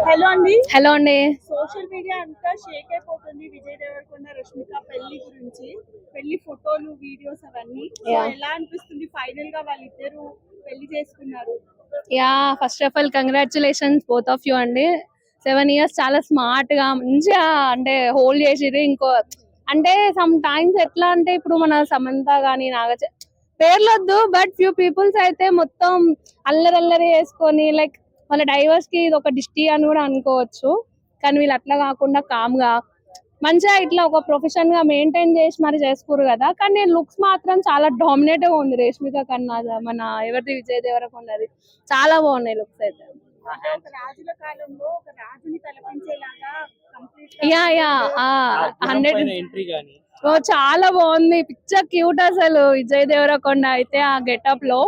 Hello అండి. Hello అండి. Social media అంతా షేక్ అయిపోతుంది విజయ్ దేవరకొండ రష్మిక పెళ్లి గురించి. పెళ్లి ఫోటోలు వీడియోస్ అవన్నీ. So Yeah. ఎలా అనిపిస్తుంది ఫైనల్ గా వాళ్ళిద్దరు పెళ్లి చేసుకున్నారు? Yeah first of all congratulations both of you అండి. 7 years చాలా స్మార్ట్ గా మంచిగా అంటే హోల్డ్ చేసిర్రు. ఇంకో అంటే సమ్ టైమ్స్ ఎట్లా అంటే ఇప్పుడు మన సమంత గానీ పేర్లొద్దు, బట్ ఫ్యూ పీపుల్స్ అయితే మొత్తం అల్లరి వేసుకొని లైక్ వాళ్ళ డైవర్స్ కి ఇది ఒక డిస్టీ అని కూడా అనుకోవచ్చు. కానీ వీళ్ళు అట్లా కాకుండా కామ్ గా మంచిగా ఇట్లా ఒక ప్రొఫెషన్ గా మెయింటైన్ చేసి మరి చేసుకోరు కదా. కానీ లుక్స్ మాత్రం చాలా డామినేట్ గా ఉంది రేష్మిక కన్నా. మన ఎవరిది విజయ్ దేవరకొండది చాలా బాగున్నాయి లుక్స్ అయితే. ఒక రాజుల కాలంలో ఒక రాజుని తలపించేలాగా కంప్లీట్ యా యా 100 ఓ చాలా బాగుంది. పిక్చర్ క్యూట్ అసలు విజయ్ దేవరకొండ అయితే ఆ గెటప్ లో.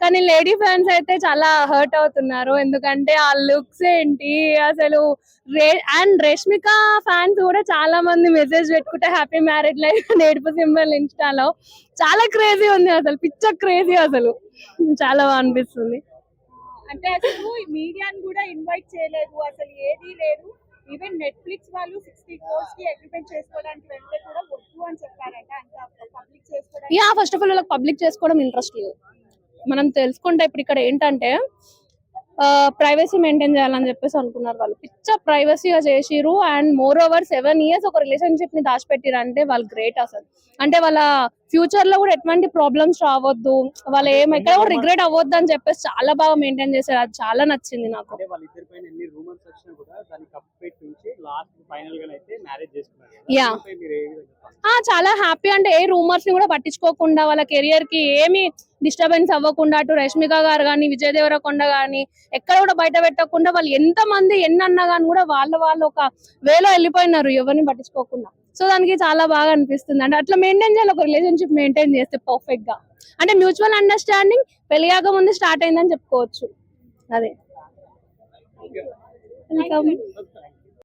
కానీ లేడీ ఫ్యాన్స్ అయితే చాలా హర్ట్ అవుతున్నారు, ఎందుకంటే ఆ లుక్స్ ఏంటి అసలు. అండ్ రేష్మిక ఫ్యాన్స్ కూడా చాలా మంది మెసేజ్ పెట్టుకుంటే హ్యాపీ మ్యారేజ్ లైఫ్ నేడుపు సింబల్ ఇన్స్టాలో. చాలా క్రేజీ ఉంది అసలు, పిక్చర్ క్రేజీ అసలు. చాలా బాగా అనిపిస్తుంది. అంటే అసలు మీడియాని కూడా ఇన్వైట్ చేయలేదు, అసలు ఏదీ లేదు. ఈవెన్ నెట్ఫ్లిక్స్ వాళ్ళు 60 crores కి అగ్రిమెంట్ చేసుకోవడానికి వెళ్తే కూడా వద్దు అని చెప్పారంట. అంత పబ్లిక్ చేసుకోవడానికి. యా ఫస్ట్ ఆఫ్ ఆల్ వాళ్ళకి పబ్లిక్ చేసుకోవడం ఇంట్రెస్ట్ లేదు. మనం తెలుసుకుంటే ఇప్పుడు ఇక్కడ ఏంటంటే ప్రైవసీ మెయింటైన్ చేయాలని చెప్పేసి అనుకున్నారు వాళ్ళు. పిక్చర్ ప్రైవసీగా చేసిరు. అండ్ మోర్ ఓవర్ 7 years ఒక రిలేషన్షిప్ ని దాచిపెట్టిరు అంటే వాళ్ళు గ్రేట్ అసలు. అంటే వాళ్ళ ఫ్యూచర్ లో కూడా ఎటువంటి ప్రాబ్లమ్స్ రావద్దు, వాళ్ళు ఎక్కడ కూడా రిగ్రెట్ అవ్వద్దు అని చెప్పేసి చాలా బాగా మెయింటైన్ చేశారు. అది చాలా నచ్చింది నాకు. యా చాలా హ్యాపీ. అంటే ఏ రూమర్స్ ని కూడా పట్టించుకోకుండా వాళ్ళ కెరియర్ కి ఏమి డిస్టర్బెన్స్ అవ్వకుండా అటు రష్మిక గారు కానీ విజయ్ దేవరకొండ గానీ ఎక్కడ కూడా బయట పెట్టకుండా వాళ్ళు ఎంత మంది ఎన్నన్నా కానీ కూడా వాళ్ళు ఒక వేలో వెళ్ళిపోయినారు ఎవరిని పట్టించుకోకుండా. సో దానికి చాలా బాగా అనిపిస్తుంది. అంటే అట్లా మెయింటైన్ చేయాలి ఒక రిలేషన్షిప్ మెయింటైన్ చేస్తే పర్ఫెక్ట్ గా. అంటే మ్యూచువల్ అండర్స్టాండింగ్ పెళ్లియాక ముందు స్టార్ట్ అయిందని చెప్పుకోవచ్చు. అదే వెల్కమ్.